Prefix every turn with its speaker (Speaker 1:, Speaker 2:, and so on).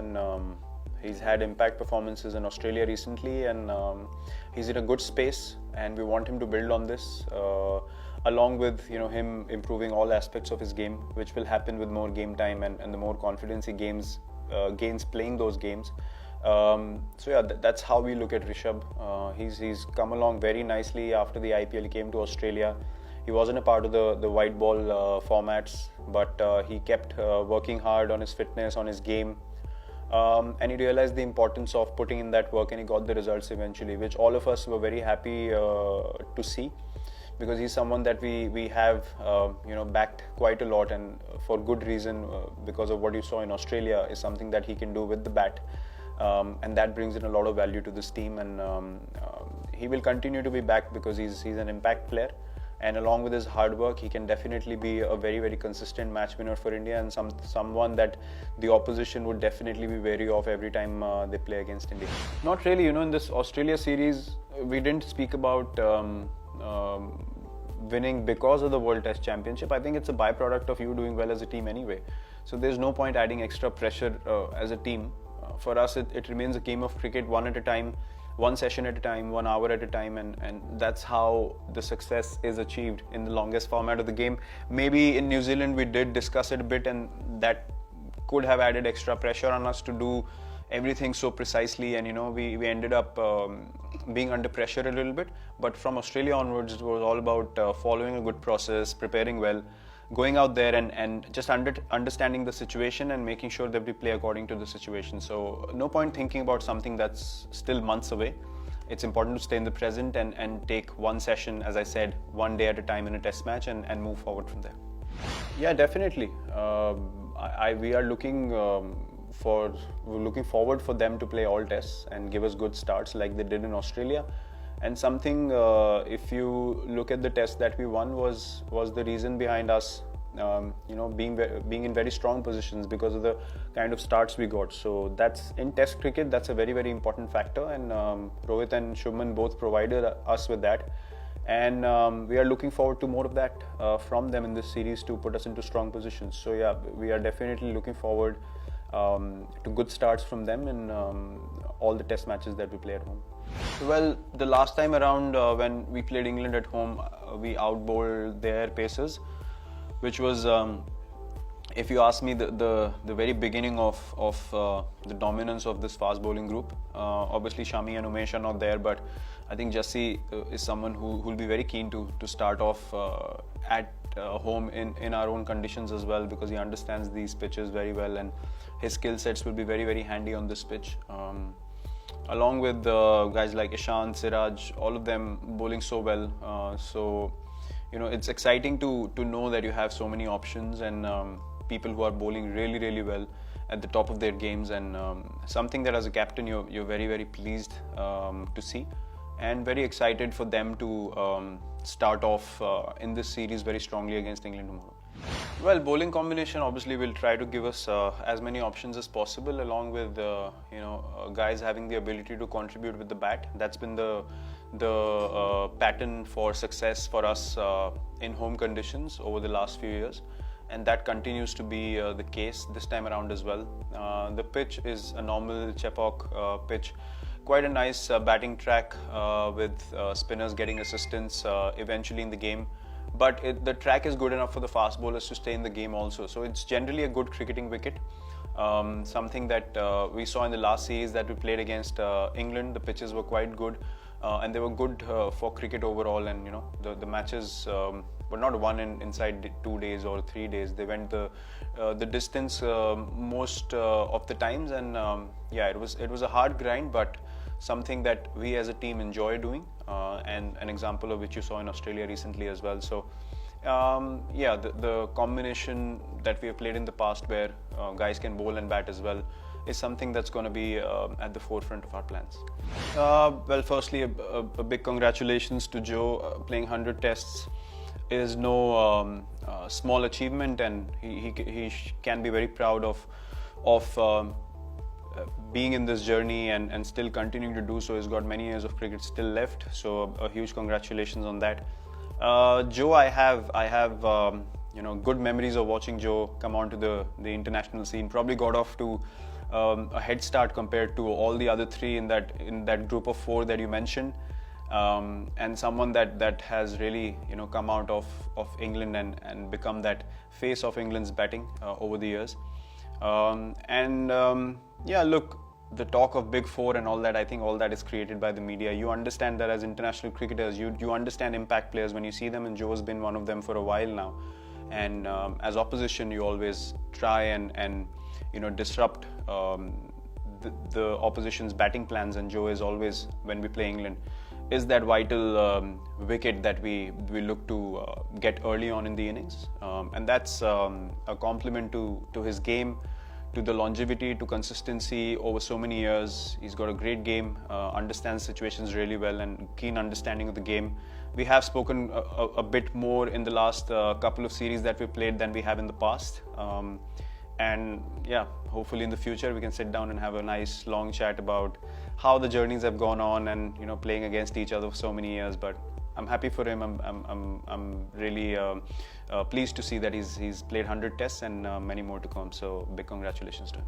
Speaker 1: and he's had impact performances in Australia recently, and he's in a good space, and we want him to build on this, along with him improving all aspects of his game, which will happen with more game time and the more confidence he gains playing those games. So yeah, that's how we look at Rishabh. He's come along very nicely after the IPL. He came to Australia. He wasn't a part of the white ball formats, but he kept working hard on his fitness, on his game, and he realized the importance of putting in that work, and he got the results eventually, which all of us were very happy to see, because he's someone that we have backed quite a lot, and for good reason, because of what you saw in Australia is something that he can do with the bat, and that brings in a lot of value to this team, and he will continue to be backed because he's an impact player. And along with his hard work, he can definitely be a very, very consistent match winner for India, and someone that the opposition would definitely be wary of every time they play against India. Not really, in this Australia series, we didn't speak about winning because of the World Test Championship. I think it's a byproduct of you doing well as a team anyway. So there's no point adding extra pressure as a team. For us, it remains a game of cricket, one at a time, one session at a time, 1 hour at a time, and that's how the success is achieved in the longest format of the game. Maybe in New Zealand we did discuss it a bit, and that could have added extra pressure on us to do everything so precisely, and we ended up being under pressure a little bit. But from Australia onwards, it was all about following a good process, preparing well, going out there and just understanding the situation and making sure that we play according to the situation. So no point thinking about something that's still months away. It's important to stay in the present and take one session, as I said, one day at a time in a test match, and move forward from there. Yeah, definitely. We are looking forward for them to play all tests and give us good starts like they did in Australia. And something, if you look at the test that we won, was the reason behind us, being in very strong positions because of the kind of starts we got. So that's in Test cricket. That's a very, very important factor, and Rohit and Shubman both provided us with that. And we are looking forward to more of that from them in this series to put us into strong positions. So yeah, we are definitely looking forward to good starts from them in all the test matches that we play at home. Well, the last time around when we played England at home, we outbowled their pacers, which was, if you ask me, the very beginning of the dominance of this fast bowling group. Obviously, Shami and Umesh are not there, but I think Jassi is someone who will be very keen to start off at home in our own conditions as well, because he understands these pitches very well, and his skill sets will be very, very handy on this pitch. Along with guys like Ishant, Siraj, all of them bowling so well. So it's exciting to know that you have so many options and people who are bowling really, really well at the top of their games, and something that as a captain you're very, very pleased to see, and very excited for them to start off in this series very strongly against England tomorrow. Well, bowling combination obviously will try to give us as many options as possible, along with guys having the ability to contribute with the bat. That's been the pattern for success for us in home conditions over the last few years, and that continues to be the case this time around as well. The pitch is a normal Chepauk pitch, quite a nice batting track with spinners getting assistance eventually in the game. But the track is good enough for the fast bowlers to stay in the game also. So it's generally a good cricketing wicket. Something that we saw in the last series that we played against England. The pitches were quite good, and they were good for cricket overall. And the matches were not won inside 2 days or 3 days. They went the distance most of the times, and yeah, it was a hard grind, but something that we as a team enjoy doing, and an example of which you saw in Australia recently as well. So yeah, the combination that we have played in the past, where guys can bowl and bat as well, is something that's going to be at the forefront of our plans. Well, firstly, a big congratulations to Joe. Playing 100 tests is no small achievement, and he can be very proud of being in this journey and still continuing to do so. He's got many years of cricket still left, so a huge congratulations on that. Joe, I have good memories of watching Joe come onto the international scene. Probably got off to a head start compared to all the other three in that group of four that you mentioned, and someone that has really come out of England and become that face of England's batting over the years. Yeah, look, the talk of Big Four and all that, I think all that is created by the media. You understand that as international cricketers, you understand impact players when you see them, and Joe's been one of them for a while now. And as opposition, you always try and disrupt the opposition's batting plans, and Joe is always, when we play England, is that vital wicket that we look to get early on in the innings, and that's a compliment to his game, to the longevity, to consistency over so many years. He's got a great game, understands situations really well, and keen understanding of the game. We have spoken a bit more in the last couple of series that we played than we have in the past. And yeah, hopefully in the future we can sit down and have a nice long chat about how the journeys have gone on, and playing against each other for so many years. But I'm happy for him. I'm really pleased to see that he's played 100 tests and many more to come. So big congratulations to him.